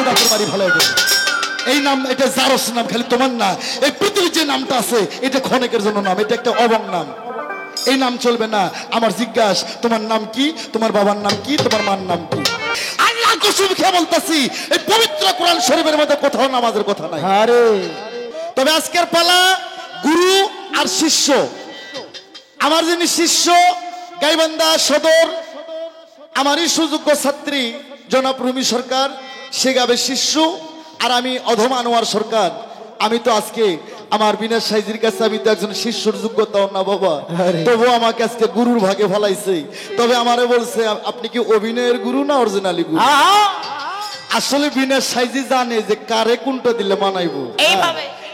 হচ্ছে দাঁতের বাড়ি ভালো হবে। এই নাম এটা জারস নাম, খালি তোমার না, এই পৃথিবীর যে নামটা আছে এটা ক্ষণিকের জন্য নাম, এটা একটা অবং নাম। এই নাম চলবে না। আমার জিজ্ঞাসা, তোমার নাম কি, তোমার বাবার নাম কি, তোমার মার নাম কি? আল্লাহ কসম খেয়ে বলতাছি, এই পবিত্র কোরআন শরীফের মধ্যে কোথাও নামাজের কথা নাই। আরে তবে আজকের পালা গুরু আর শিষ্য। আমার যিনি শিষ্য, গাইবান্ধা সদর আমারই সুযোগ্য ছাত্রী জনাব রুমি সরকার, সে গাবে শিষ্য, আর আমি অধম আনোয়ার সরকার। আমি তো আজকে আমার বিনাশ সাইজির কাছে আমি তো একজন শিষ্যর যোগ্যতাও না বাবা, তবু আমাকে আজকে গুরুর ভাগে ফেলাইছে। তবে আমারে বলছে, আপনি কি অভিনয়ের গুরু না অরিজিনালি গুরু? আসলে বিনাশ সাইজি জানে যে কারে কোনটা দিলে মানাইবো।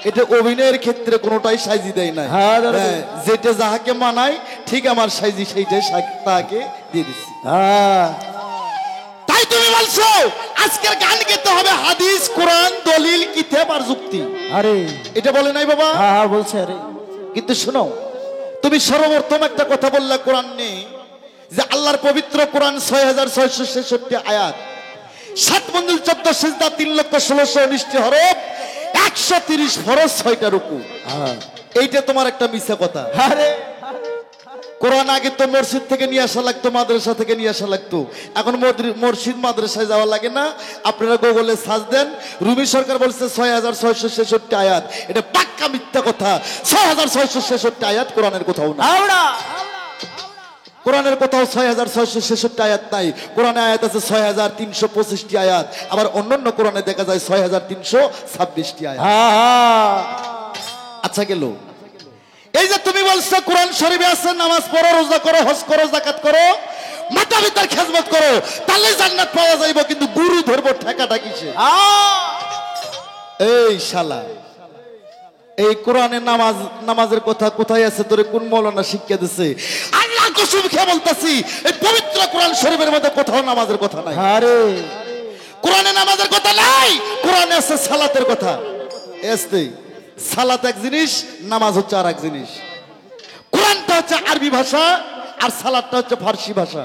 এটা অভিনয়ের ক্ষেত্রে কোনোটাই সাইজি দেয় না, যেটা যাহাকে মানায় ঠিক আমার সাইজি সেইটাই তাকে দিয়ে দিচ্ছি। তাই তুমি বলছো আজকের গান গেতে হবে হাদিস, কোরআন, দলিল, কিতাব আর যুক্তি। আরে এটা বলে নাই বাবা? হ্যাঁ বলছে। আরে কিন্তু শোনো, তুমি সর্বপ্রথম একটা কথা বললা কোরআন নিয়ে, যে আল্লাহর পবিত্র কোরআন 6666 আয়াত, 7 মঞ্জিল 14 সিজদা 3,16,19 হরফ, 130 ফরজ, 6টা রুকু। এইটা তোমার একটা মিথ্যা কথা। আরে কোরআন আগে তো মসজিদ থেকে নিয়ে আসা লাগতো, মাদ্রাসা থেকে নিয়ে আসা লাগতো। এখন মসজিদ মাদ্রাসায় যাওয়া লাগে না। আপনারা গুগলে সার্চ দেন, রুমি সরকার বলছে 6666 আয়াত। এটা পাক্কা মিথ্যা কথা। 6666 আয়াত কোরআনের কোথাও না। কোরআনের কোথাও 6666 আয়াত নাই। কোরআনে আয়াত আছে 6325টি আয়াত, আবার অন্যান্য কোরআনে দেখা যায় 6326টি আয়াত। আচ্ছা গেল, এই যে তুমি বলছো কোরআন শরীফে আছে নামাজ পড়ো, রোজা করো, হজ করো, যাকাত করো, মাতা পিতার খেদমত করো, তাহলে জান্নাত পাওয়া যাইব, কিন্তু গুরু ধরবো ঠেকাটা কিসে? এই শালা, এই কোরআনে নামাজের কথা কোথায় আছে? তোরে কোন মৌলানা শিক্ষা দিছে? আল্লাহ কসম খেয়ে বলতাছি, এই পবিত্র কোরআন শরীফের মধ্যে কোথাও নামাজের কথা নাই। আরে কোরআনে নামাজের কথা নাই, কোরআনে আছে সালাতের কথা। এসতে সালাত এক জিনিস, নামাজ হচ্ছে আর এক জিনিস। কোরআনটা হচ্ছে আরবি ভাষা আর সালাতটা হচ্ছে ফার্সি ভাষা।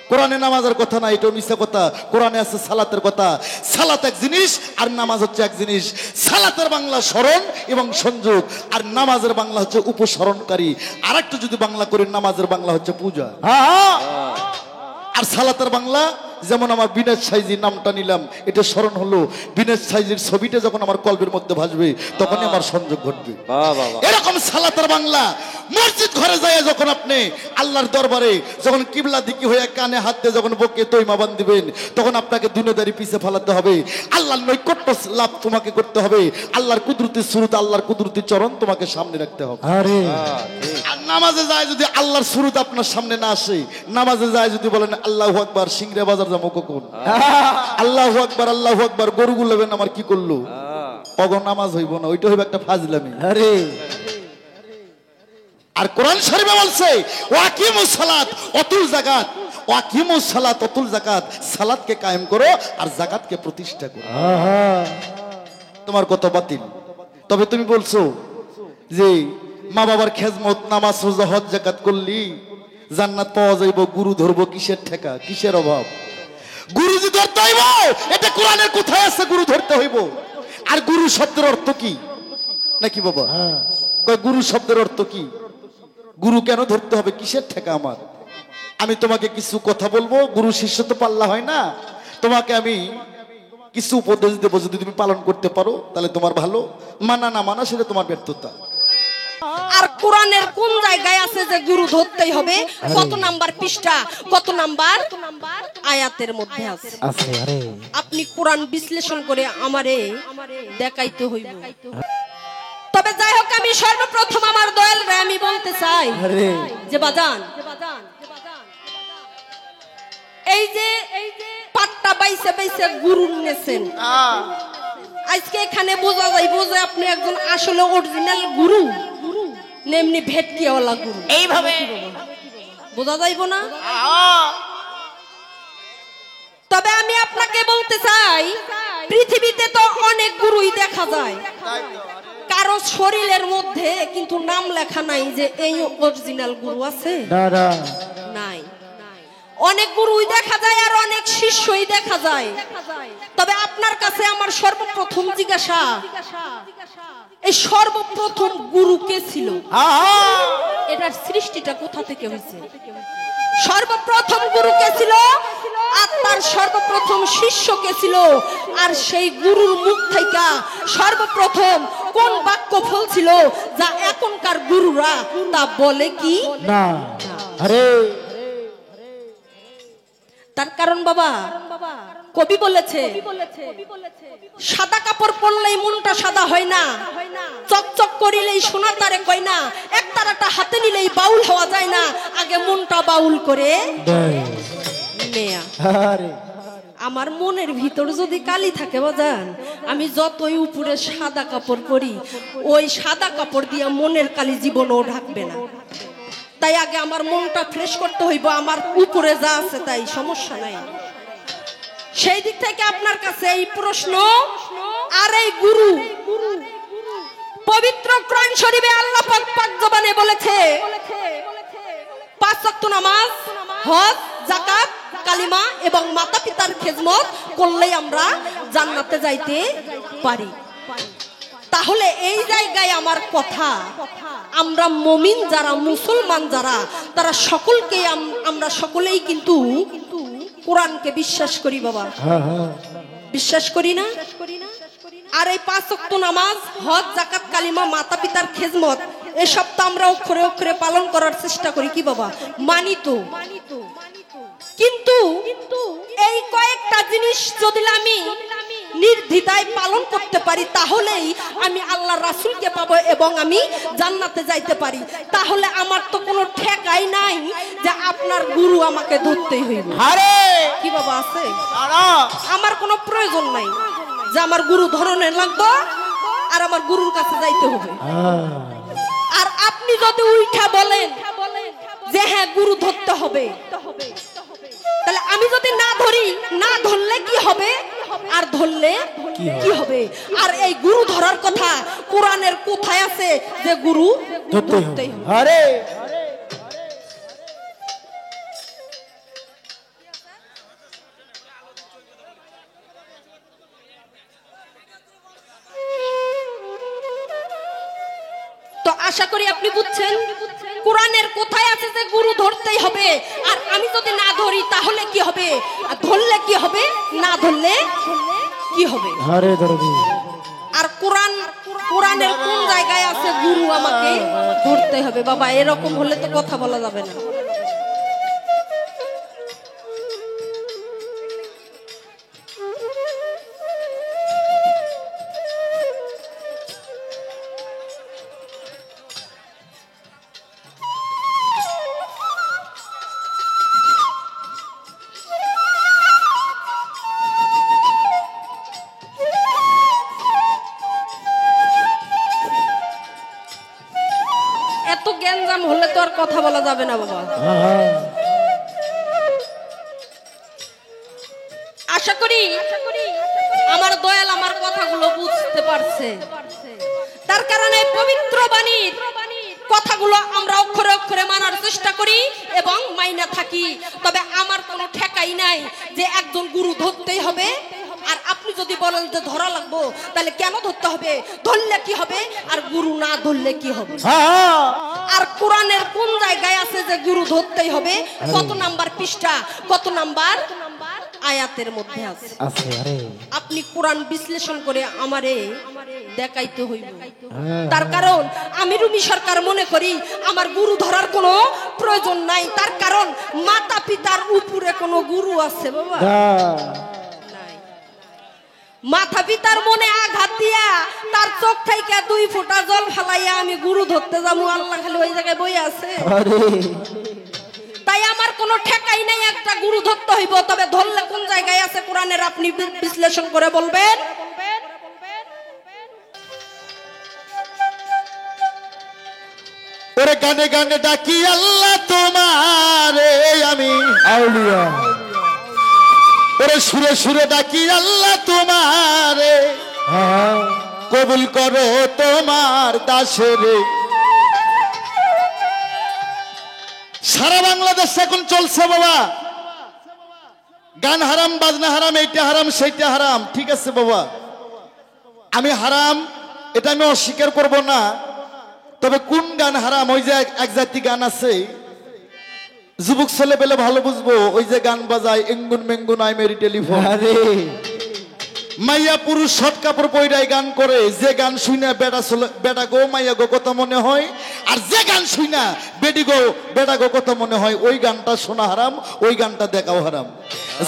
কোরআনে নামাজের কথা না, এটা মিথ্যা কথা। কোরআনে আছে সালাতের কথা। সালাত এক জিনিস আর নামাজ হচ্ছে এক জিনিস। সালাতের বাংলা স্মরণ এবং সংযোগ, আর নামাজের বাংলা হচ্ছে উপস্মরণকারী। আর একটু যদি বাংলা করি, নামাজের বাংলা হচ্ছে পূজা। আর সালাতের বাংলা, যেমন আমার বিনাশ সাইজি নামটা নিলাম, এটা স্মরণ হলো, বিনাশ সাইজির ছবিটা যখন আমার কলবের মধ্যে ভাসবে তখনই আমার সংযোগ ঘটবে। এরকম সালাতের বাংলা মসজিদ ঘরে যায় যখন আপনি আল্লাহর দরবারে যখন কিবলা দিকে হয়ে কানে হাত দিয়ে যখন বকে তৈমা বান্ধিবেন, তখন আপনাকে দুনিয়াদারি পিছে ফেলাতে হবে। আল্লাহর নৈকট্য লাভ তোমাকে করতে হবে। আল্লাহর কুদরতি সুরত, আল্লাহর কুদরতি চরণ তোমাকে সামনে রাখতে হবে। আরে আর নামাজে যায় যদি আল্লাহর সুরত আপনার সামনে না আসে, নামাজে যায় যদি বলেন আল্লাহু আকবার, সিংড়া বাজার যাবো কখন? আল্লাহু আকবার, আল্লাহু আকবার, গরুগুলো আমার কি করলো? অগর নামাজ হইব না, ওইটা হইব একটা ফাজলামি। আরে আর কোরআন শরীফে বলছে ওয়াকিমুস সালাত অতুল যাকাত, ওয়াকিমুস সালাত অতুল যাকাত, সালাতকে কায়েম করো আর যাকাতকে প্রতিষ্ঠা করো। তোমার কথা বাতিল। তবে তুমি বলছো যে মা বাবার খেজমত, নামাজ, রোজা, হজ, যাকাত করলি জান্নাত পাওয়া যাইব, গুরু ধরবো কিসের ঠেকা, কিসের অভাব? গুরু যে ধরতে হইব, এটা কোরআনের কোথায় আছে গুরু ধরতে হইব? আর গুরু শব্দের অর্থ কি নাকি বাবা? গুরু শব্দের অর্থ কি? গুরু কেন ধরতে হবে, কিসের ঠেকা আমার? আমি তোমাকে কিছু কথা বলবো, গুরু শিষ্য তো পাল্লা হয় না। তোমাকে আমি কিছু উপদেশ দেবো, যদি তুমি পালন করতে পারো তাহলে তোমার ভালো, মানা না মানা সেটা তোমার ব্যর্থতা। আর কোরআনের কোন জায়গায় আছে যে গুরু ধরতেই হবে? কত নাম্বার পৃষ্ঠা, কত নাম্বার আয়াতের মধ্যে আছে? আরে আপনি কোরআন বিশ্লেষণ করে আমারে দেখাইতে হইব। তবে যাই হোক, আমি সর্বপ্রথম আমার দয়াল রে আমি বলতে চাই যে বাজান, এই যে পাট্টা বাইসে বাইসে গুরু নেছেন, আজকে এখানে বোঝা যাইব যে আপনি একজন আসলে অরিজিনাল গুরু, নেমনি ভেটকিওয়ালা গুরু। এইভাবে বোঝা যাইব না? তবে আমি আপনাকে বলতে চাই, পৃথিবীতে তো অনেক গুরুই দেখা যায়, কারো শরীরের মধ্যে কিন্তু নাম লেখা নাই যে এই অরিজিনাল গুরু আছে, নাই। অনেক গুরুই দেখা যায় আর অনেক শিষ্যই দেখা যায়। তবে আপনার কাছে আমার সর্বপ্রথম জিজ্ঞাসা, এই সর্বপ্রথম গুরু কে ছিল? এটার সৃষ্টিটা কোথা থেকে হয়েছে? সর্বপ্রথম গুরু কে ছিল আর তার সর্বপ্রথম শিষ্য কে ছিল? আর সেই গুরুর মুখ থেকে সর্বপ্রথম কোন বাক্য ফলছিল যা এখনকার গুরুরা তা বলে কি না? আরে তার কারণ বাবা, কবি বলেছে সাদা কাপড় পরলেই মনটা সাদা হয় না, চকচক করিলেই সোনা তারে কয় না, এক তারাটা হাতে নিলেই বাউল হওয়া যায় না, আগে মনটা বাউল করে নেয়া। আমার মনের ভিতর যদি কালি থাকে বাজান, আমি যতই উপরে সাদা কাপড় পরি, ওই সাদা কাপড় দিয়ে মনের কালি জীবনও ঢাকবে না। তাই আগে আমার মনটা ফ্রেশ করতে হইব, আমার উপরে যা আছে তাই সমস্যা নাই। সেই দিক থেকে আপনার কাছে এই প্রশ্ন। আর এই গুরু, পবিত্র কোরআন শরীফে আল্লাহ পাক পাক জবানে বলেছে 5 ওয়াক্ত নামাজ, হজ, যাকাত, কালিমা এবং মাতা পিতার খেদমত করলেই আমরা জান্নাতে যাইতে পারি। তাহলে এই জায়গায় আমার কথা, আমরা মুমিন যারা, মুসলমান যারা, তারা সকলকে, আমরা সকলেই কিন্তু কোরআনকে বিশ্বাস করি বাবা, বিশ্বাস করি না? আর এই 5 ওয়াক্ত নামাজ, হজ, যাকাত, কালিমা, মাতা পিতার খেদমত, এসব তো আমরা অক্ষরে অক্ষরে পালন করার চেষ্টা করি কি বাবা, মানি তো। কিন্তু এই কয়েকটা জিনিস যদি আমি নির্দ্বিধায় পালন করতে পারি, তাহলেই আমি আল্লাহ রাসূলকে পাবো এবং আমি জান্নাতে যাইতে পারি। তাহলে আমার তো কোনো ঠেকাই নাই যে আপনার গুরু আমাকে ধরতেই হইবে। আরে কি বাবা আছে? আমার কোনো প্রয়োজন নাই যে আমার গুরু ধরনের লাগবে আর আমার গুরুর কাছে যাইতে হবে। আর আপনি যদি উল্টা বলেন যে হ্যাঁ গুরু ধরতে হবে, তাহলে আমি যদি না ধরি, না ধরলে কি হবে আর ধরলে কি হবে? আর এই গুরু ধরার কথা কোরআনের কোথায় আছে যে গুরু ধরতেই হবে? আরে তো আশা করি আপনি বুঝছেন কোরআনের কোথায় আছে যে গুরু ধরতেই হবে। আর আমি যদি না ধরি তাহলে কি হবে, আর ধরলে কি হবে, না ধরলে কি হবে? আর কোরআনের কোন জায়গায় আছে গুরু আমাকে ধরতে হবে? বাবা এরকম হলে তো কথা বলা যাবে না। জ্ঞানজাম হলে তো আর কথা বলা যাবে না বাবা। আশা করি আমার দয়াল আমার কথাগুলো বুঝতে পারছে। তার কারণে পবিত্র বাণীর কথাগুলো আমরা অক্ষরে অক্ষরে মানার চেষ্টা করি এবং মাইনা থাকি। তবে আমার কোনো ঠেকাই নাই যে একজন গুরু ধরতেই হবে। আর আপনি যদি বলেন যে ধরা লাগবো, তাহলে কেন ধরতে হবে, ধরলে কি হবে, আর গুরু না ধরলে কি হবে? আর কোরআনের কোন জায়গায় আছে যে গুরু ধরতেই হবে? কত নাম্বার পৃষ্ঠা, কত নাম্বার আয়াতের মধ্যে আছে? আপনি কোরআন বিশ্লেষণ করে আমারে দেখাইতে হইব। তার কারণ আমি রুমি সরকার মনে করি আমার গুরু ধরার কোনো প্রয়োজন নাই। তার কারণ মাতা পিতার উপরে কোনো গুরু আছে বাবা? মাথা পিতার মনে আঘাত দিয়া তার চোখ থেকে 2 ফোঁটা জল ফেলাইয়া আমি গুরু ধরতে যাবো, আল্লাহ খালি ওই জায়গায় বই আছে। তাই আমার কোনো ঠেকাই নাই একটা গুরু ধরতে হইব। তবে ধরলে কোন জায়গায় আছে কোরআনের আপনি বিশ্লেষণ করে বলবেন। ওরে গানে গানে ডাকি আল্লাহ তোমারে আমি আউলিয়া, ওরে সুরে সুরে ডাকি আল্লাহ তোমারে কবুল করো তোমার দাসরে। সারা বাংলাদেশ এখন চলছে বাবা গান হারাম, বাজনা হারাম, এইটা হারাম, সেইটা হারাম, ঠিক আছে বাবা, আমি হারাম এটা আমি অস্বীকার করব না। তবে কোন গান হারাম? ওই যে এক জাতি গান আছে, যুবক ছেলে পেলে ভালো বুঝবো, ওই যে গান বাজায় এঙ্গুন মেঙ্গুন আই মেরি টেলিফোন, মাইয়া পুরুষ শর্ট কাপড় পইরাই গান করে, যে গান শুনে বেটা গো মাইয়া গো কত মনে হয়, আর যে গান শুনা বেডি গো বেটা গো কত মনে হয়, ওই গানটা শোনা হারাম, ওই গানটা দেখাও হারাম।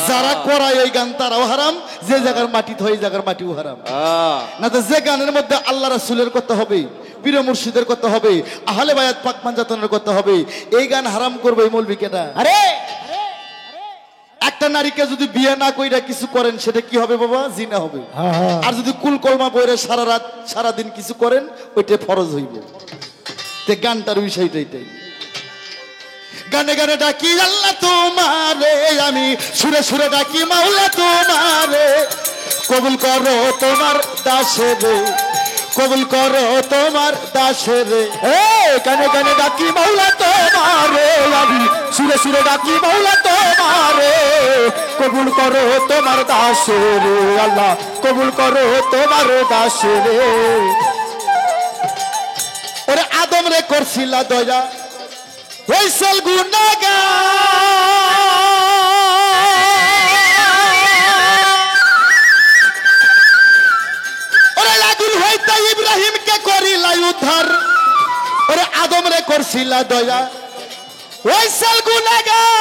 যারা করায় ওই গান তারাও হারাম, যে জায়গার মাটি ওই জায়গার মাটিও হারাম। না তো যে গানের মধ্যে আল্লাহ রাসূলের কথা হবে, পীর মুর্শিদের কথা হবে, আহলে বায়াত পাক পাঞ্জাতনের কথা হবে, এই গান হারাম করবে এই মৌলবি কেটা? আরে একটা নারীকে যদি বিয়ে না কইরা কিছু করেন সেটা কি হবে বাবা? জিনা হবে। আর যদি কুল কলমা পড়ে সারা রাত সারা দিন কিছু করেন ওইটা ফরজ হইব। তে গানটার বিষয়টা এটাই। গানে গানে ডাকি আল্লাহ তোমারে, আমি সুরে সুরে ডাকি মাওলা তোমারে, কবুল করো তোমার দাসেরে, কবুল করো তোমার দাসেরে। গানে গানে ডাকি মাওলা তোমারে, আমি সুরে সুরে ডাকি মাওলা তোমারে, কবুল করো তোমার দাসেরে, আল্লাহ কবুল করো তোমার দাসেরে। ওরে আদম রে করছিলা দয়া, হইছিল গুনাহগার, ওরে লাগুল হইতা ইব্রাহিমকে করিলাই উদ্ধার, ওরে আদম রে করছিলা দয়া, হইছিল গুনাহগার,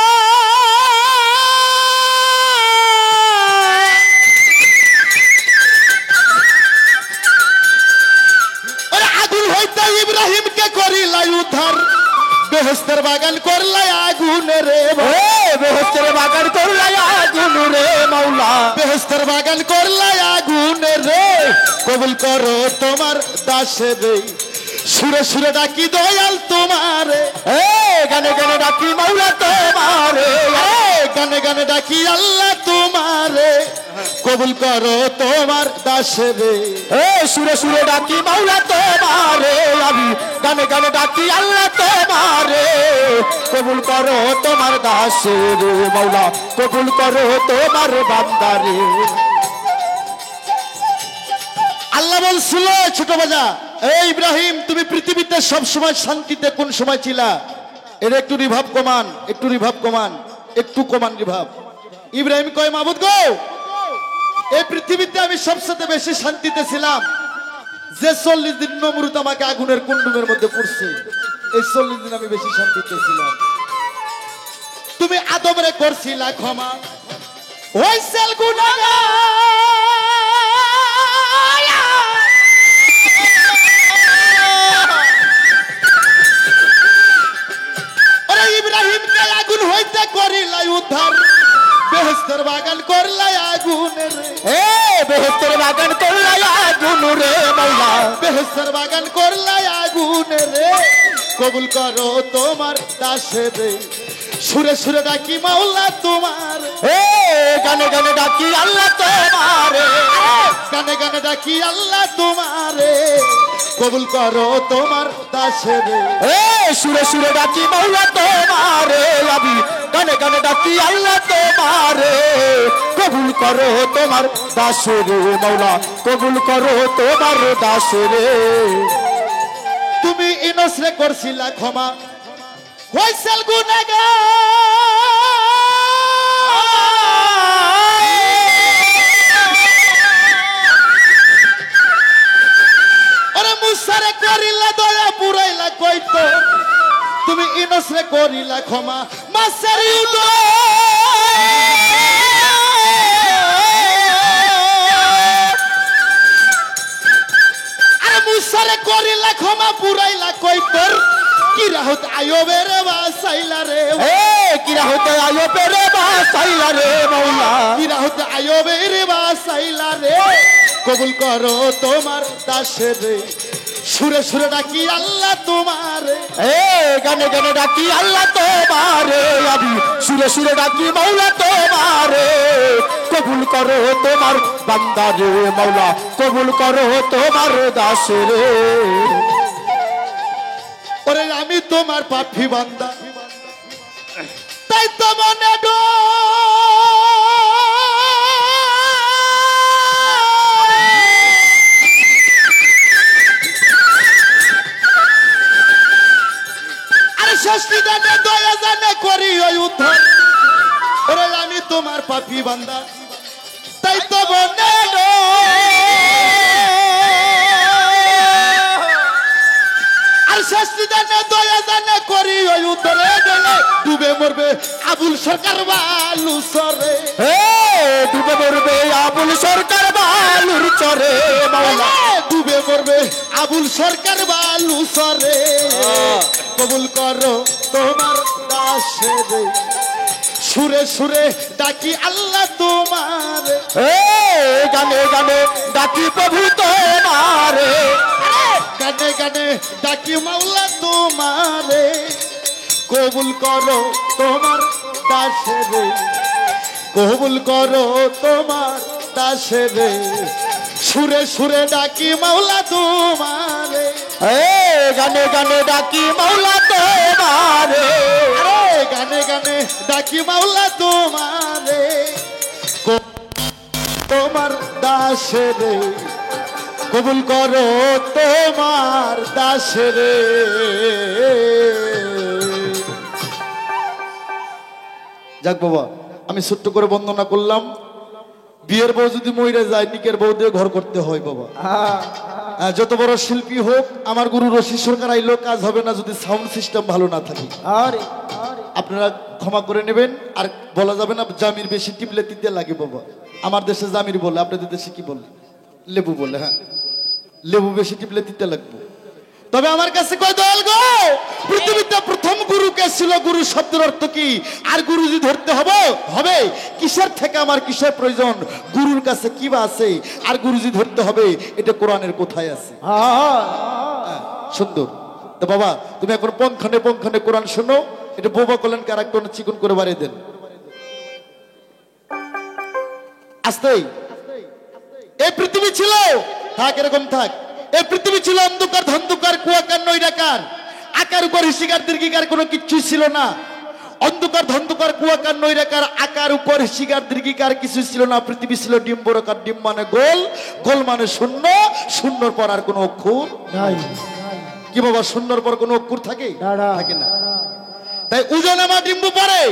ওরে আগুন হইতা ইব্রাহিমকে করিলাই উদ্ধার, বেহেশতের বাগান করলাই আগুনে রে, বেহেশতের বাগান করলাই আগুন রে মাওলা, বেহেশতের বাগান করলাই আগুনে রে, কবুল করো তোমার দাসে রে, সুরে সুরে ডাকি দয়াল তোমারে, গানে গানে ডাকি মাওলা তোমারে, গানে গানে ডাকি আল্লাহ তোমারে, কবুল করো তোমার দাসে রে, সুরে সুরে ডাকি মাওলা তোমারে, আমি গানে গানে ডাকি আল্লাহ তোমারে, কবুল করো তোমার দাসে রে মাওলা, কবুল করো তোমার বান্দারে। আল্লাহ বলছিল ছোট বাজা, এই ইব্রাহিম তুমি পৃথিবীতে সব সময় শান্তিতে কোন সময় ছিলা? এর একটু রিভাব কমান, একটু রিভাব কমান, একটু কমান রিভাব। ইব্রাহিম কয় মাবুদ গো, এই পৃথিবীতে আমি সবচেয়ে বেশি শান্তিতে ছিলাম যে 40 দিন নমরুদ আমাকে আগুনের কুণ্ডুমের মধ্যে পড়ছে, এই 40 দিন আমি বেশি শান্তিতে ছিলাম। তুমি আদমরে করছিলা ক্ষমা, হইছিল গুনাহগার, ওরে ইব্রাহিমকে আগুন হইতে করিলাই উদ্ধার, বেহেশতের বাগান করলাই আগুনে রে, বেহেশতের বাগান করলাই আগুন রে মাওলা, বেহেশতের বাগান করলাই আগুনে রে, কবুল করো তোমার দাসে রে, সুরে সুরে ডাকি মাওলা তোমার, গানে গানে ডাকি আল্লাহ তোমারে, গানে গানে ডাকি আল্লাহ তোমারে, কবুল করো তোমার দাসে রে, সুরে সুরে ডাকি মাওলা তোমারে, আমি গানে গানে ডাকি আল্লাহ তোমারে, কবুল করো তোমার দাসে রে মাওলা, কবুল করো তোমার দাসে রে। তুমি ইনসরে করছিলা ক্ষমা, হইছিল গুনাহগার, ওরে মুসারে করিলা দয়া পুরাইলা কইতো, তুমি ইনসরে করিলা ক্ষমা, মাসের উদয় আরে মুসারে করিলা ক্ষমা পুরাইলা কইতোর, কিরা হতে আয়বের বাসাইলা রে, কিরা হতে আয়বের বাসাইলা রে মাওলা, কিরা হতে আয়বের বাসাইলা রে, কবুল করো তোমার দাসে রে, সুরে সুরে ডাকি আল্লাহ তোমারে, গানে গানে ডাকি আল্লাহ তোমারে, আমি সুরে সুরে ডাকি মাওলা তোমারে, কবুল করো তোমার বান্দারে মাওলা, কবুল করো তোমার দাসে রে। ওরে আমি তোমার পাপী বান্দা, তাই তো মনে ডর পাপি বান্দা তাই তো বনে আর শাস্তি জানে দয়া জানে করি ওই উত্তরে গেলে ডুবে মরবে আবুল সরকার বালু সরে ডুবে মরবে আবুল সরকার বালুর চরে মাওলা ডুবে মরবে আবুল সরকার বালু সরে কবুল করো তোমার দাসের সুরে সুরে ডাকি আল্লাহ তোমার গানে গানে ডাকি প্রভু তোমারে গানে গানে ডাকি মাওলা তোমারে কবুল করো তোমার দাসের কবুল করো তোমার দাসের সুরে সুরে ডাকি মাওলা তোমারে গানে গানে ডাকি মাওলা তোমারে গানে গানে ডাকি মাওলা তোমারে তোমার দাসের কবুল করো তোমার দাসের যাক বাবা আমি ছোট্ট করে বন্দনা করলাম বিয়ের বউ যদি মইরে যায় নিকের বউ দিয়ে ঘর করতে হয় বাবা যত বড় শিল্পী হোক আমার গুরু রশি সরকার আইলো কাজ হবে না যদি সাউন্ড সিস্টেম ভালো না থাকে আপনারা ক্ষমা করে নেবেন আর বলা যাবে না জামির বেশি টিপলে তিতে লাগে বাবা আমার দেশে জামির বলে আপনাদের দেশে কি বলে লেবু বলে হ্যাঁ লেবু বেশি টিপলে তিতে লাগবে তবে আমার কাছে কয় দয়াল গো পৃথিবীতে প্রথম গুরু কে ছিল গুরু শব্দের অর্থ কি আর গুরুজি ধরতে হবে হবে কিসের থেকে আমার কিসের প্রয়োজন গুরুর কাছে কি বা আছে আর গুরুজি ধরতে হবে এটা কোরআনের কোথায় আছে সুন্দর তো বাবা তুমি এখন পঙ্খানে পঙ্খানে কোরআন শোনো এটা বোবা কলেন ক্যারেক্টার চিকন করে বাড়িয়ে দেন আস্তেই এই পৃথিবী ছিল থাক এরকম থাক এই পৃথিবী ছিল অন্ধকার ধন্ধকার কুয়াকার নৈরাকার আকার উপর হিসিকার দীর্ঘিকার কোনো কিচ্ছুই ছিল না অন্ধকার ধন্ধকার কুয়াকার নৈরাকার আকার উপর হিসিকার দীর্ঘিকার কিছু ছিল না পৃথিবী ছিল ডিম্বরকার ডিম মানে গোল গোল মানে শূন্য শূন্যর পর আর কোনো অক্ষর নাই কি বাবা শূন্যর পর কোনো অক্ষর থাকে থাকে না তাই উজানামা ডিম্বু পারে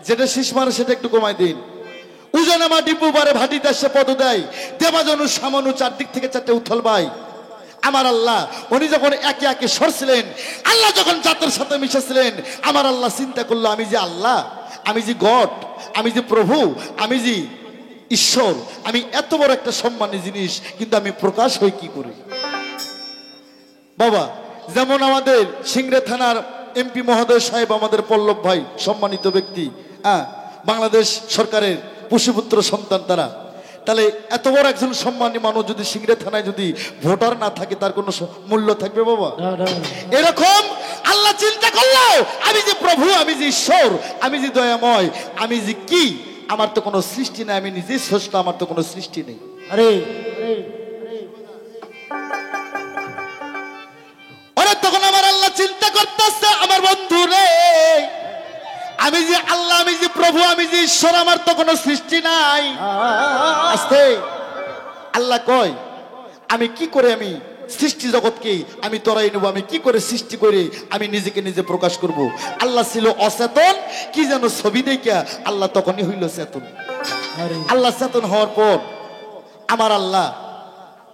যেটা শীষ মারে সেটা একটু কমাই দিন উজানামা ডিম্বু পারে ভাটিতে সে পদ দেয় দেবাজনু সামানু চারদিক থেকে চারটে উথল ভাই আমার আল্লাহ উনি যখন একে একে সরছিলেন আল্লাহ যখন জাতের সাথে মিশেছিলেন আমার আল্লাহ চিন্তা করলো আমি যে আল্লাহ আমি যে গড আমি যে প্রভু আমি যে ঈশ্বর আমি এত বড় একটা সম্মানী জিনিস কিন্তু আমি প্রকাশ হই কি করে বাবা যেমন আমাদের সিংড়ে থানার এমপি মহোদয় সাহেব আমাদের পল্লব ভাই সম্মানিত ব্যক্তি বাংলাদেশ সরকারের পুষ্যপুত্র সন্তান তারা তাহলে এত বড় একজন সম্মানী মানুষ যদি সিংড়ে থানায় যদি ভোটার না থাকে তার কোনো মূল্য থাকবে বাবা এরকম আল্লাহ চিন্তা করলো আমি যে প্রভু আমি যে ঈশ্বর আমি যে দয়াময় আমি যে কি আমার তো কোনো সৃষ্টি নেই আমি নিজেই স্রষ্টা আমার তো কোনো সৃষ্টি নেই আরে তখন আমার আল্লাহ চিন্তা করতেছে আমার বন্ধু রে আমি যে আল্লাহ আমি যে প্রভু আমি যে ঈশ্বর আমার তো কোনো সৃষ্টি নাই আস্তে আল্লাহ কয় আমি কি করে আমি সৃষ্টি জগৎকে আমি তরাই নেব আমি কি করে সৃষ্টি করে আমি নিজেকে নিজে প্রকাশ করব আল্লাহ ছিল অচেতন কি যেন ছবি দেখিয়া আল্লাহ তখনই হইল চেতন আল্লাহ চেতন হওয়ার পর আমার আল্লাহ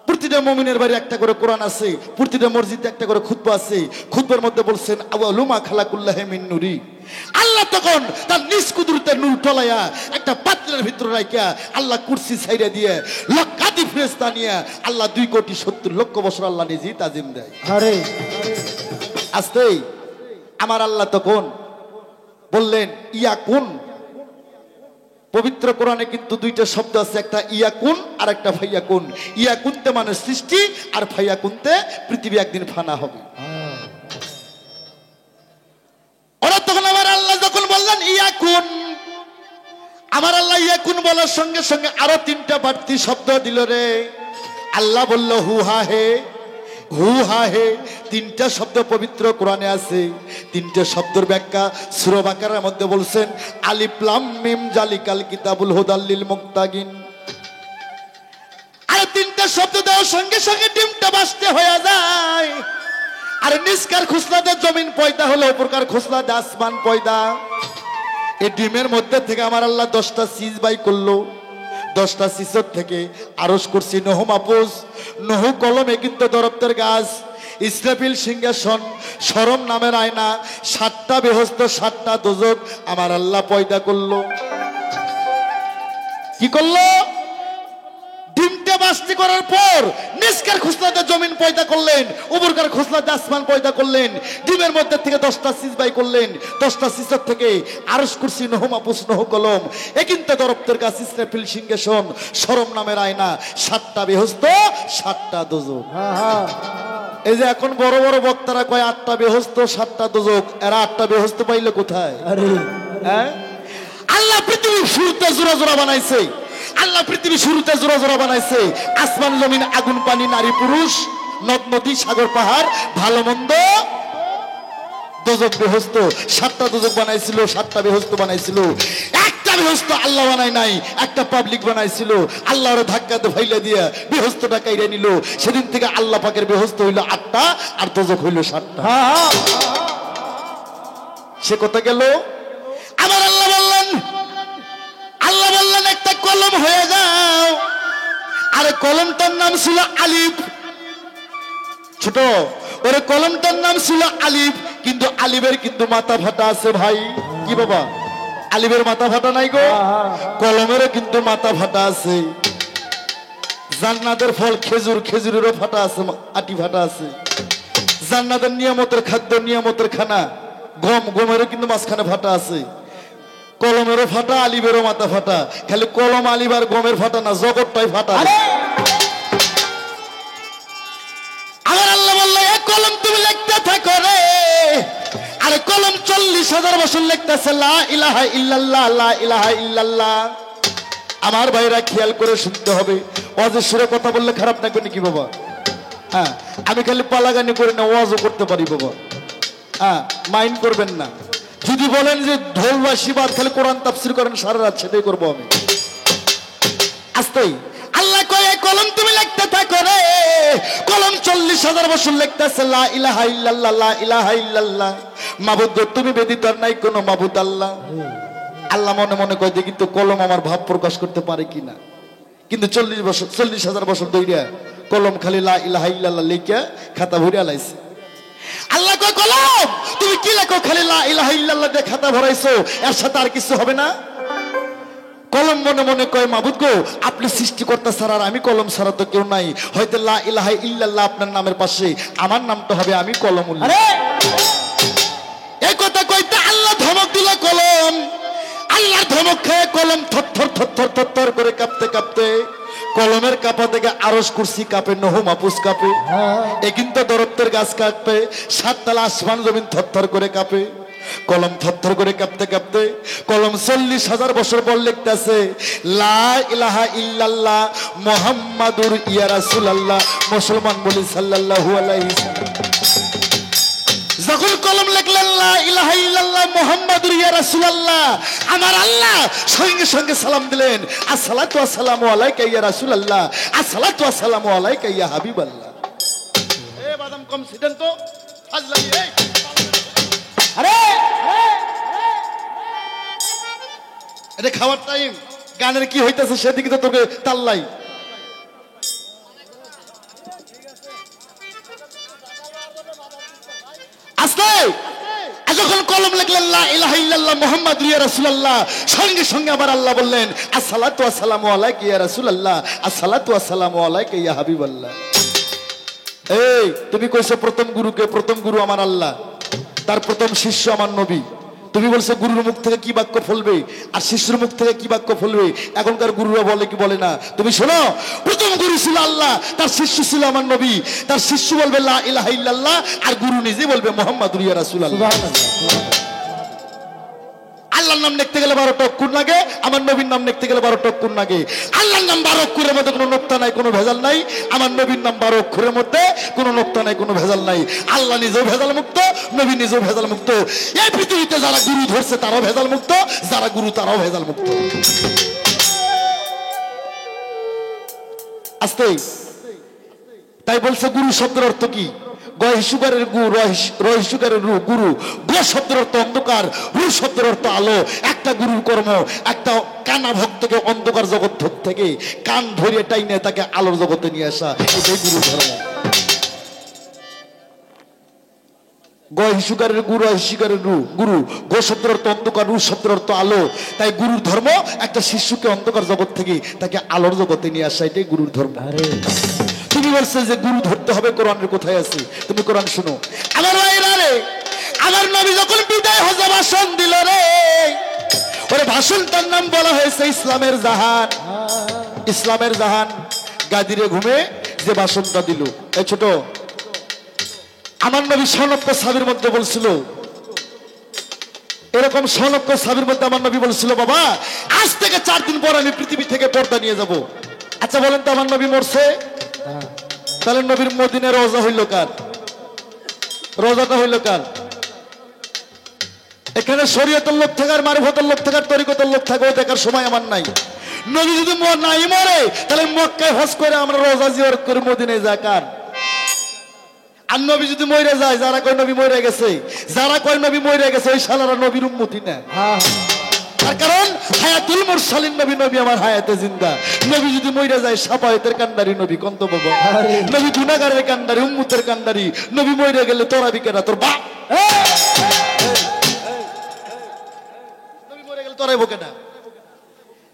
প্রতিটা মুমিনের বাড়ি একটা করে কোরআন আছে প্রতিটা মসজিদে একটা করে খুতবা আছে খুতবার মধ্যে বলছেন আওয়ালুমা খালাকুল্লাহি মিন নূরি আল্লাহ তখন তার নিজ কুদরতের নূর টলাইয়া একটা পাত্রের ভিতরে রাখিয়া আল্লাহ কুরসি ছাইরা দিয়ে লক্ষাধিক ফেরেশতা নিয়ে আল্লাহ 2,70,00,000 বছর আল্লাহ নিজেই তাজিম দেয় আরে আস্তে আমার আল্লাহ তখন বললেন ইয়াকুন পবিত্র কোরআনে কিন্তু দুইটা শব্দ আছে একটা ইয়াকুন আর একটা ফাইয়াকুন ইয়াকুনতে মানে সৃষ্টি আর ফাইয়াকুনতে পৃথিবী একদিন ফানা হবে ওরা তখন আমার আল্লাহ যখন বললেন ইয়াকুন আমার আল্লাহ ইয়াকুন বলার সঙ্গে সঙ্গে আরো তিনটা বাড়তি শব্দ দিল রে আল্লাহ বলল হুহা হে হুহা হে তিনটা শব্দ পবিত্র কোরআনে আছে তিনটা শব্দের ব্যাখ্যা সূরা বাকারার মধ্যে বলছেন আলিফ লাম মিম জালিকাল কিতাবুল হুদাল লিল মুত্তাকিন আর তিনটা শব্দ দেওয়ার সঙ্গে সঙ্গে ডিমটা বাজতে হয়ে যায় আর নিষ্কার খুসলাতে জমিন পয়দা হলো উপরকার খুসলাতে আসমান পয়দা এই ডিমের মধ্যে থেকে আমার আল্লাহ 10টা সিজ বাই করলো। 10টা সিজর থেকে আরশ কুরসি নহ মাহফুজ নহ কলমে কিন্তু দরপ্তের গাছ ইসরাফিল সিংহাসন শরম নামের আয়না 7টা বেহেশত 7টা দোজখ আমার আল্লাহ পয়দা করলো। কি করলো? ডিমটা বাস্তি করার পর নিষ্কার খুসলাতে জমিন পয়দা করলেন, উপরকার খুসলাতে আসমান পয়দা করলেন। ডিমের মধ্যে থেকে 10টা সিজ বাই করলেন। 10টা সিজর থেকে আরশ কুরসি নহ মাহফুজ নহ কলম এ কিন্তু দরপ্তের গাছ ইসরাফিল সিংহাসন শরম নামের আয়না 7টা বেহেশত 7টা দোজখ। এই যে এখন বড় বড় বক্তারা কয় 8টা বেহেশত 7টা দোজখ, এরা 8টা বেহেশত পাইলো কোথায়? হ্যাঁ, আল্লাহ পৃথিবী শুরুতে জোড়া জোড়া বানাইছে। আল্লাহ পৃথিবী শুরুতে জোড়া জোড়া বানাইছে। আসমান জমিন আগুন পানি নারী পুরুষ নদ নদী সাগর পাহাড় ভালো মন্দ দোজখ বেহেশত 7টা দোজখ বানাইছিল, 7টা বেহেশত বানাইছিল। একটা বেহেশত আল্লাহ বানায় নাই, একটা পাবলিক বানাইছিল। আল্লাহর ধাক্কাতে ফাইলা দিয়া বেহেশতটা কাইরা নিল। সেদিন থেকে আল্লাহ পাকের বেহেশত হইল 8টা আর দোজখ হইল 7টা। সে কথা গেল। আবার আল্লাহ বললেন একটা কলম হয়ে যাও। আরে কলমটার নাম ছিল আলিফ। ছোট ওরে কলমটার নাম ছিল আলিফ, কিন্তু আলিফের কিন্তু মাথা ফাটা আছে ভাই। কি বাবা, আলিফের মাথা ফাটা নাই গো? কলমেরও কিন্তু মাথা ফাটা আছে। জান্নাতের ফল খেজুর, খেজুরেরও ফাটা আছে, আটি ফাটা আছে। জান্নাতের নিয়ামতের খাদ্য, নিয়ামতের খানা গম, গমেরও কিন্তু মাঝখানে ফাটা আছে। কলমেরও ফাটা, আলিফেরও মাথা ফাটা। খালি কলম আলিফ আর গমের ফাটা না, জগৎটাই ফাটা। আমার আল্লাহ বললো এ কলম তুমি লিখতে থাকো রে। আরে কলম 40,000 বছর লিখতেছে লা ইলাহা ইল্লাল্লাহ, লা ইলাহা ইল্লাল্লাহ। আমার ভাইরা খেয়াল করে শুনতে হবে। ওয়াজের সুরে কথা বললে খারাপ লাগবে নাকি বাবা? হ্যাঁ, আমি খালি পালাগানি করে না, ওয়াজও করতে পারি বাবা। হ্যাঁ, মাইন্ড করবেন না। যদি বলেন যে ঢোল বাঁশি বাদ খালি কোরআন তাফসীর করেন সারা রাত, সেটাই করবো আমি। আস্তেই আল্লাহ কয় কলম তুমি লিখতে থাকো রে। কলম 40,000 বছর লিখতেছে লা ইলাহা ইল্লাল্লাহ, লা ইলাহা ইল্লাল্লাহ। মাবুদ তুমি ব্যতীত আর নাই কোনো মাবুদ আল্লাহ। আল্লাহ মনে মনে কয় দেখি তো কলম আমার ভাব প্রকাশ করতে পারে কিনা। কিন্তু 40,000 বছর ধইরা কলম খালি লা ইলাহা ইল্লাল্লাহ লিখে খাতা ভরিয়া লাইছে। আল্লাহ কয় কলম তুমি কি লেখো? খালি লা ইলাহা ইল্লাল্লাহ দিয়ে খাতা ভরাইছো, এর সাথে আর কিছু হবে না? কলম মনে মনে কয় মাবুদ গো আপনি সৃষ্টিকর্তা ছাড়া আর আমি কলম ছাড়া তো কেউ নাই। হয়তো লা ইলাহা ইল্লাল্লাহ আপনার নামের পাশে আমার নামটা হবে আমি কলমুল্লাহ। এই কথা কইতে আল্লাহ ধমক দিল কলম। আল্লাহর ধমক খেয়ে কলম থরথর থরথর থরথর করে কাঁপতে কাঁপতে, কলমের কাঁপা থেকে আরশ কুরসি কাঁপে, নহ মাহফুজ কাঁপে, এ কিন্তু দরপ্তের গাছ কাঁপে, 7 তালা আসমান জমিন থরথর করে কাঁপে। কলম থরথর করে কাঁপতে কাঁপতে কলম 40,000 বছর পর লিখতেছে লা ইলাহা ইল্লাল্লাহ মুহাম্মাদুর ইয়া রাসূলুল্লাহ। মুসলমান বলি সাল্লাল্লাহু আলাইহি সাল্লাম। যখন কলম লিখলেন লা ইলাহা ইল্লাল্লাহ মুহাম্মাদুর ইয়া রাসূলুল্লাহ, আমার আল্লাহ সঙ্গে সঙ্গে সালাম দিলেন আসসালাতু ওয়াসসালামু আলাইকা ইয়া রাসূলুল্লাহ, আসসালাতু ওয়াসসালামু আলাইকা ইয়া হাবিবাল্লাহ। এ বাদাম কম সিদেন তো ফাজলামি। এই আরে এটা খাওয়ার টাইম, গানের কি হইতেছে সেদিকে তো তোকে তাল্লাই। আস্তে যখন কলম লিখলেন লা ইলাহা ইল্লাল্লাহ মুহাম্মাদুর ইয়া রাসূলুল্লাহ, সঙ্গে সঙ্গে আবার আল্লাহ বললেন আসসালাতু ওয়াসসালামু আলাইকা ইয়া রাসূলুল্লাহ, আসসালাতু ওয়াসসালামু আলাইকা ইয়া হাবিবাল্লাহ। এই তুমি কইছো প্রথম গুরুকে, প্রথম গুরু আমার আল্লাহ, তার প্রথম শিষ্য আমার নবী। তুমি বলছো গুরুর মুখ থেকে কি বাক্য ফলবে আর শিষ্যের মুখ থেকে কি বাক্য ফলবে। এখনকার গুরুরা বলে কি বলে না? তুমি শোনো, প্রথম গুরু ছিল আল্লাহ, তার শিষ্য ছিল আমার নবী। তার শিষ্য বলবে লা ইলাহা ইল্লাল্লাহ আর গুরু নিজে বলবে মুহাম্মাদুর ইয়া রাসূলুল্লাহ। আল্লাহর নাম লিখতে গেলে 12 অক্ষর লাগে, আমার নবীর নাম লিখতে গেলে 12 অক্ষর লাগে। আল্লাহর নাম 12 অক্ষরের মধ্যে কোনো নোক্তা নাই, কোনো ভেজাল নাই। আমার নবীর নাম 12 অক্ষরের মধ্যে কোনো নোক্তা নাই, কোনো ভেজাল নাই। আল্লাহ নিজেও ভেজাল মুক্ত, নবী নিজেও ভেজাল মুক্ত। এই পৃথিবীতে যারা গুরু ধরছে তারাও ভেজাল মুক্ত, যারা গুরু তারাও ভেজাল মুক্ত। আস্তে তাই বলছে গুরু শব্দের অর্থ কি? গহিসুগারের গু, রহিসুগারের রু, গুরু। গো শব্দের অর্থ অন্ধকার, রু শব্দের অর্থ আলো। একটা গুরুর কর্ম একটা কানা ভক্তকে অন্ধকার জগৎ থেকে কান ধরিয়ে টাইনে তাকে আলোর জগতে নিয়ে আসা, এটাই গুরু ধর্ম। গহিসুগারের গু, রহিসুগারের রু, গুরু। গো শব্দের অর্থ অন্ধকার, রু শব্দের অর্থ আলো। তাই গুরুর ধর্ম একটা শিশুকে অন্ধকার জগৎ থেকে তাকে আলোর জগতে নিয়ে আসা, এটাই গুরুর ধর্ম। তুমি বলছো যে গুরু ধরতে হবে, কোরআনের কোথায় আছে? তুমি কোরআন শুনো। আমার ভাইরা রে, আমার নবী যখন বিদায় হজে ভাষণ দিল রে, ওরে ভাষণটার নাম বলা হয়েছে ইসলামের জাহান। ইসলামের জাহান গাদিরে ঘুমে যে ভাষণটা দিল। এই ছোট, আমার নবী স্বর্ণক্ষ সাবির মধ্যে বলছিল, এরকম স্বর্ণক্ষ সাবির মধ্যে আমার নবী বলছিল, বাবা আজ থেকে 4 দিন পর আমি পৃথিবী থেকে পর্দা নিয়ে যাব। আচ্ছা বলেন তো, আমার নবী মরছে? তাহলে নবীর মদিনার রোজা হইল কার? রোজাটা হইল কার? এখানে শরীয়তের লোক থাকার, মারিফতের লোক থাকার, তরিকতের লোক থাকবে, দেখার সময় আমার নাই। নবী যদি নাই মরে, তাহলে মক্কায় হজ করে আমরা রোজা জিয়ারত করে মদিনায় যায় কার? আর নবী যদি মরে যায়, যারা কয় নবী মরে গেছে, যারা কয় নবী মরে গেছে, ওই শালারা নবীর উম্মতি না। তার কারণ হায়াতুল মুরসালিন নবী, নবী আমার হায়াতে জিন্দা। নবী যদি মরে যায়, সাফায়েতের কান্ডারি নবী, কন্ত বাবা নবী গুনাহগারের কান্ডারি, উম্মতের কান্ডারি। নবী মরে গেলে তোরা বিকেরা, তোর বাপ নবী মরে গেলে তোরাই বকে না।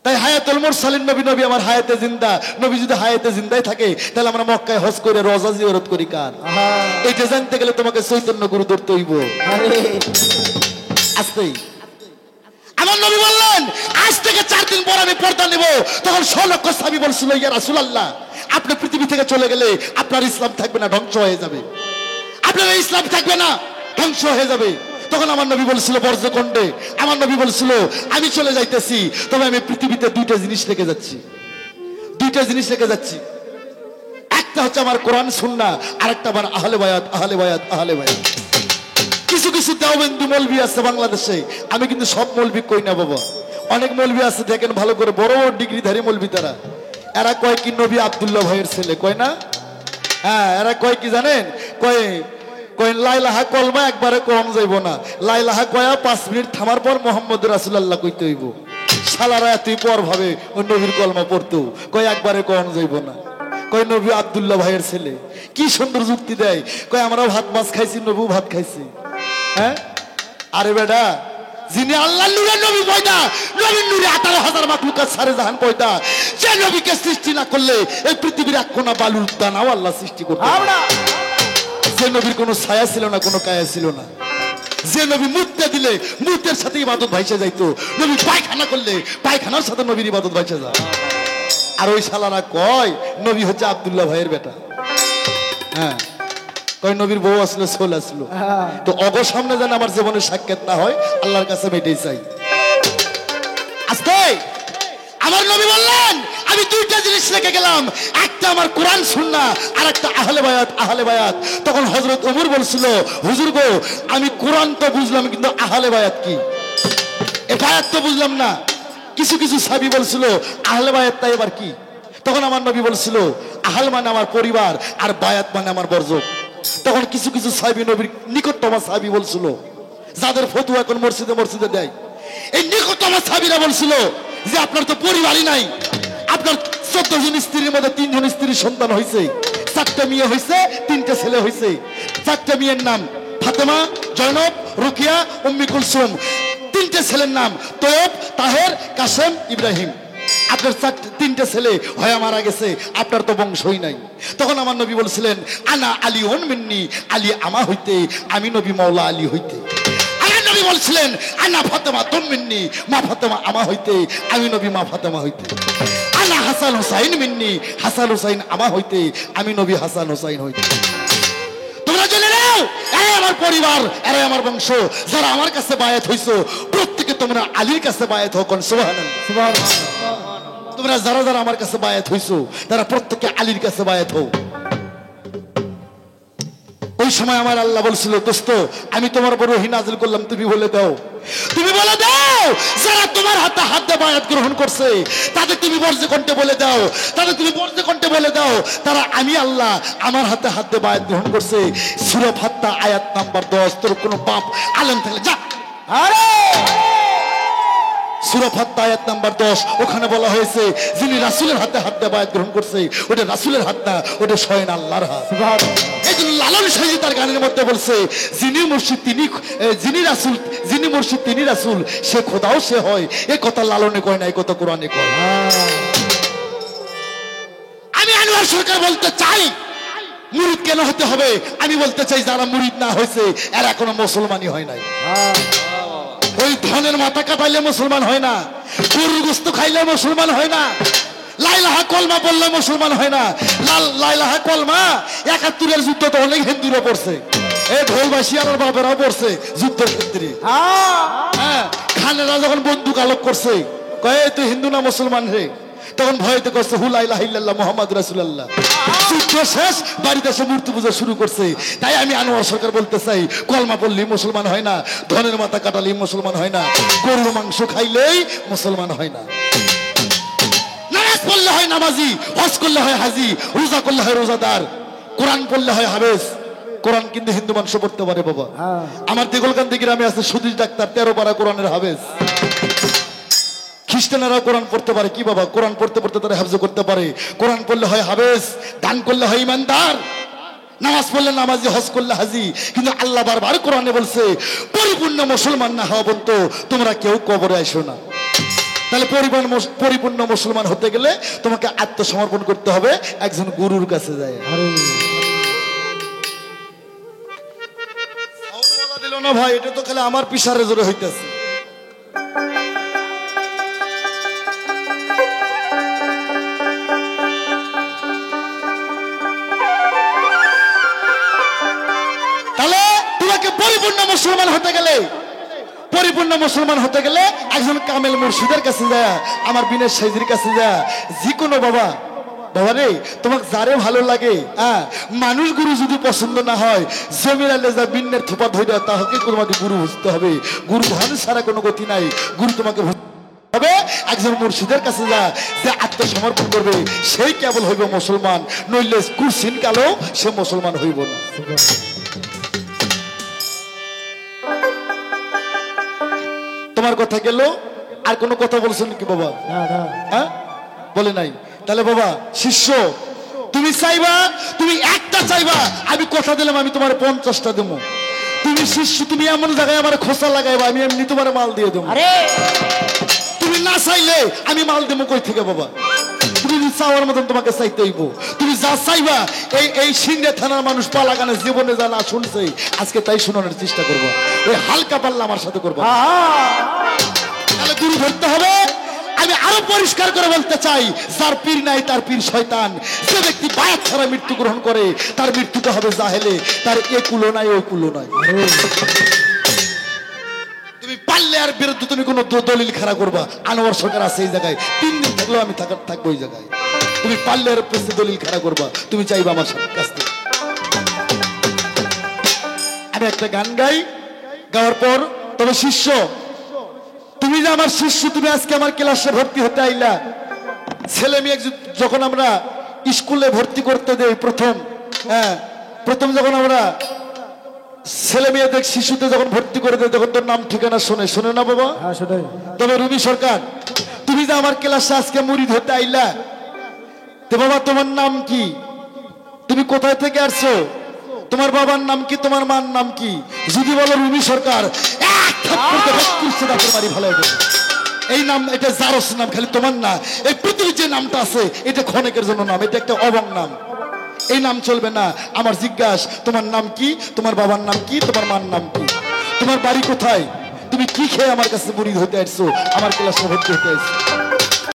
তাই হায়াতুল মুরসালিন নবী, নবী আমার হায়াতে জিন্দা। নবী যদি হায়াতে জিন্দাই থাকে, তাহলে আমরা মক্কায় হজ করে রোজা জিয়ারত করি কার? এটা জানতে গেলে তোমাকে চৈতন্য গুরু ধরতে হইব। আস্তেই আমার নবী বললেন, আজ থেকে 4 দিন পর আমি পর্দা নেব। তখন 6 লক্ষ সাহাবী বলছিল, ইয়া রাসূলুল্লাহ, আপনি পৃথিবী থেকে চলে গেলে আপনার ইসলাম থাকবে না, ধ্বংস হয়ে যাবে। আপনার ইসলাম থাকবে না, ধ্বংস হয়ে যাবে। তখন আমার নবী বলছিল বর্জ্যকণ্ডে, আমার নবী বলছিল, আমি চলে যাইতেছি, তবে আমি পৃথিবীতে 2টা জিনিস রেখে যাচ্ছি। 2টা জিনিস রেখে যাচ্ছি। একটা হচ্ছে আমার কোরআন সুন্নাহ, আরেকটা আমার আহলে বায়াত, আহলে বায়াত, আহলে বায়াত। কিছু কিছু দেওবন্দি মৌলবি আছে বাংলাদেশে, আমি কিন্তু সব মৌলবি কই না বাবা। অনেক মৌলবি আছে, দেখেন ভালো করে, বড় বড় ডিগ্রিধারী মৌলবি তারা। এরা কয় কি নবী আব্দুল্লাহ ভাইয়ের ছেলে, কয় না? হ্যাঁ, এরা কয় কি জানেন? কয় লাইলাহা কলমা একবারে কম যাইব না। লাইলাহা কয়া 5 মিনিট থামার পর মোহাম্মদ রাসূলুল্লাহ কইতে হইব। শালারা এতই পর ভাবে ওই নবীর কলমা পড়তো, কয় একবারে কম যাইব না। কয় নবী আব্দুল্লাহ ভাইয়ের ছেলে। কি সুন্দর যুক্তি দেয়, কয় আমরা ভাত মাছ খাইছি, নবীও ভাত খাইছি। হ্যাঁ, আরে বেটা, যিনি আল্লাহর নূরের নবী পয়দা, নবীর নূরে 18,000 মাখলুকাত সারে জাহান পয়দা, যে নবীকে সৃষ্টি না করলে এই পৃথিবীর এক কোনা বালুর দানাও আল্লাহ সৃষ্টি করতে পারে না। যে নবীর কোনো ছায়া ছিল না, কোনো কায়া ছিল না। যে নবী মুততে দিলে মুতের সাথে ইবাদত ভাইসে যাইতো, নবী পায়খানা করলে পায়খানার সাথে নবীর ইবাদত ভাইসে যায়। আর ওই শালারা কয় নবী হচ্ছে আব্দুল্লাহ ভাইয়ের বেটা। হ্যাঁ, কয় নবীর বউ আসলো, সোল আসলো। তো অগ সামনে যেন আমার জীবনের সাক্ষাৎ না হয়, আল্লাহর কাছে আমি এটাই চাই। আস্তে আমার নবী বললেন, আমি 2টা জিনিস রেখে গেলাম, একটা আমার কোরআন সুন্নাহ, আর একটা আহলে বায়াত, আহলে বায়াত। তখন হযরত ওমর বলছিল, হুজুর গো, আমি কোরআন তো বুঝলাম, কিন্তু আহলে বায়াত কি? এই বায়াত তো বুঝলাম না। কিছু কিছু সাহাবী বলছিল, আহলে বায়াত তাই এবার কি? তখন আমার নবী বলছিল, আহল মানে আমার পরিবার, আর বায়াত মানে আমার বর্জক। তখন কিছু কিছু সাহাবী, নবীর নিকটতম সাহাবী বলছিল, যাদের ফতোয়া এখন মসজিদে মসজিদে দেয়, এই নিকটতম সাহাবীরা বলছিল যে আপনার তো পরিবারই নাই। আপনার 14 জন স্ত্রীর মধ্যে 3 জন স্ত্রীর সন্তান হয়েছে, 4টা মেয়ে হয়েছে, 3টে ছেলে হয়েছে। 4টা মেয়ের নাম ফাতেমা, জয়নব, রুকিয়া, উম্মি কুলসুম। 3টে ছেলের নাম তৈয়ব, তাহের, কাসেম, ইব্রাহিম। আপনার 3টে ছেলে হয়ে মারা গেছে, আপনার তো বংশই নাই। তখন আমার নবী বলছিলেন, আনা আলী ওন মিন্নি, আলী আমা হইতে, আমি নবী মাওলা আলী হইতে। নবী বলছিলেন, আনা ফাতেমা তুম মিন্নি, মা ফাতেমা আমা হইতে, আমি নবী মা ফাতেমা হইতে। আনা হাসান হুসাইন মিন্নি, হাসান হুসাইন আমা হইতে, আমি নবী হাসান হুসাইন হইতে। তোমরা জেনে নাও, এরাই আমার পরিবার, এরাই আমার বংশ। যারা আমার কাছে বায়াত হইছো, প্রত্যেকে তোমরা আলীর কাছে বায়াত হও। কোন সুবহানাল্লাহ, সুবহানাল্লাহ। তোমরা যারা যারা আমার কাছে বায়াত হইছো, তারা প্রত্যেকে আলীর কাছে বায়াত হও। ওই সময় আমার আল্লাহ বলছিল, দোস্ত আমি তোমার বড় ওহী নাযিল করলাম, তুমি বলে দাও, তুমি বলে দাও যারা তোমার হাতে হাত দিয়ে বায়াত গ্রহণ করছে তাদের তুমি বর্জ্য কণ্ঠে বলে দাও, তাদের তুমি বর্জ্য কণ্ঠে বলে দাও তারা আমি আল্লাহ আমার হাতে হাত দিয়ে বায়াত গ্রহণ করছে। সূরা ফাত্তা আয়াত নাম্বার 10। তোর কোনো বাপ আলেম থাকলে যা, আরে সূরা ফাত্তা আয়াত নাম্বার 10, ওখানে বলা হয়েছে যিনি রাসূলের হাতে হাত দিয়ে বায়াত গ্রহণ করছে ওটা রাসূলের হাত না, ওটা স্বয়ং আল্লাহর হাত। এই জন্য লালন সাইজি তার গানের মধ্যে বলছে, যিনি মুর্শিদ তিনি, যিনি রাসূল, যিনি মুর্শিদ তিনি রাসূল, সে খোদাও সে হয়। এই কথা লালনে কয় না, এই কথা কোরআনে কয়। আমি আনোয়ার সরকার বলতে চাই মুরিদ কেন হতে হবে? আমি বলতে চাই যারা মুরিদ না হয়েছে এরা এখনো মুসলমানই হয় নাই। ওই ধনের মাথা কাটাইলে মুসলমান হয় না, গরুর গোস্ত খাইলে মুসলমান হয় না, লাইলাহা কলমা বললে মুসলমান হয় না। লাইলাহা কলমা ৭১-এর যুদ্ধ তো অনেক হিন্দুরা পড়ছে, এই ঢোলবাসী আর বাপেরাও পড়ছে যুদ্ধের ক্ষেত্রে। হ্যাঁ, খানেরা যখন বন্দুক আলোক করছে, কয়ে তুই হিন্দু না মুসলমান রে, তখন ভয়তে করছে হু লা ইলাহা ইল্লাল্লাহ মুহাম্মাদুর রাসূলুল্লাহ। যুদ্ধ শেষ, বাড়িতে এসে মূর্তি পূজা শুরু করছে। তাই আমি আনোয়ার সরকার বলতে চাই, কলমা পড়লেই মুসলমান হয় না, ধনের মাথা কাটালেই মুসলমান হয় না, গরুর মাংস খাইলেই মুসলমান হয় না। নামাজ পড়লে হয় নামাজি, হজ করলে হয় হাজি, রোজা করলে হয় রোজাদার, কোরআন পড়লে হয় হাফেজ। কোরআন কিন্তু হিন্দু মানুষ পড়তে পারে বাবা। আমার দিগলকান্দি গ্রামে আছে সুধীর ডাক্তার, 13 পারা কোরআনের হাফেজ। খ্রিস্টানেরাও কোরআন পড়তে পারে কি বাবা, কোরআন পড়তে পড়তে তারা হাফজ করতে পারে। কোরআন পড়লে হয় হাফেজ, দান করলে হয় ইমানদার, নামাজ পড়লে নামাজি, হজ করলে হাজি। কিন্তু আল্লাহ বারবার কোরআনে বলছে পরিপূর্ণ মুসলমান না হওয়া পর্যন্ত তোমরা কেউ কবরে আসো না। তাহলে পরিপূর্ণ মুসলমান হতে গেলে তোমাকে আত্মসমর্পণ করতে হবে একজন গুরুর কাছে যায়। দিল না ভাই, এটা তো খালি আমার পিসারে জোরে হইতেছে। তাহলে তোমাকে পরিপূর্ণ মুসলমান হতে গেলে, পরিপূর্ণ মুসলমান হতে গেলে একজন কামেল মুর্শিদের কাছে যায়, আমার বিনের সাইজির কাছে যায়। যে কোনো বাবা, বাবা রে তোমাকে যারে ভালো লাগে, হ্যাঁ, মানুষ গুরু যদি পছন্দ না হয়, জমির আলে যা বিন্নের থোপা ধরে তাহলে তোমাকে গুরু বুঝতে হবে। গুরু ধান ছাড়া কোনো গতি নাই, গুরু তোমাকে হবে একজন মুর্শিদের কাছে যা, যে আত্মসমর্পণ করবে সেই কেবল হইব মুসলমান, নইলে কুরসিন কালো সে মুসলমান হইব না। তোমার কথা গেল, আর কোনো কথা বলছেন কি বাবা? হ্যাঁ, বলে নাই। তাহলে বাবা শিষ্য তুমি চাইবা, তুমি একটা চাইবা, আমি কথা দিলাম আমি তোমার 50টা দেবো। তুমি শিষ্য, তুমি এমন জায়গায় আমার খোসা লাগাইবা, আমি এমনি তোমার মাল দিয়ে দেবো। তুমি না চাইলে আমি মাল দেবো কই থেকে বাবা? তুমি চাওয়ার মতন তোমাকে চাইতে হইব। তুমি যা চাইবা এই সিংড়ে থানার মানুষ পালাগানে জীবনে যা না শুনছে আজকে তাই শোনানোর চেষ্টা করবো। ওই হালকা পাল্লা আমার সাথে করবো। তাহলে গুরু ধরতে হবে। আমি আরো পরিষ্কার করে বলতে চাই, যার পীর নাই তার পীর শয়তান। যে ব্যক্তি বায়াত ছাড়া মৃত্যু গ্রহণ করে তার মৃত্যুটা হবে জাহেলে, তার এ কুলো নাই ওই কুলো নাই। তুমি পারলে আর বিরুদ্ধে তুমি কোনো দলিল খাড়া করবা, আনোয়ার সরকার আছে এই জায়গায়, 3 দিন থাকলেও আমি থাকবো ওই জায়গায়। তুমি পারলে আর পেছনে দলিল খাড়া করবা, তুমি চাইবা আমার কাছ থেকে। আমি একটা গান গাই, গাওয়ার পর তবে শিষ্য তুমি যে আমার শিষ্য, তুমি আজকে আমার ক্লাসে ভর্তি হতে আইলা। ছেলে মেয়ে যখন আমরা স্কুলে ভর্তি করতে দেই প্রথম, হ্যাঁ, প্রথম যখন আমরা ছেলে মেয়েদের শিশুতে যখন ভর্তি করে দেয় তখন তোর নাম ঠিকানা শোনে না বাবা? তবে রুমি সরকার তুমি যে আমার ক্লাসে আজকে মুরিদ হতে আইলা, তো বাবা তোমার নাম কি? তুমি কোথায় থেকে আসছো? তোমার বাবার নাম কি? তোমার মার নাম কি? যদি বলো রুমি সরকার, এই নাম, এটা জারস নাম, খালি তোমার না, এই পৃথিবীর যে নামটা আছে এটা ক্ষণিকের জন্য নাম, এটা একটা অবং নাম, এই নাম চলবে না। আমার জিজ্ঞাসা তোমার নাম কি, তোমার বাবার নাম কি, তোমার মার নাম কি, তোমার বাড়ি কোথায়, তুমি কি খেয়ে আমার কাছে মুরিদ হতে আসছো, আমার ক্লাসে ভর্তি হতে আসছো?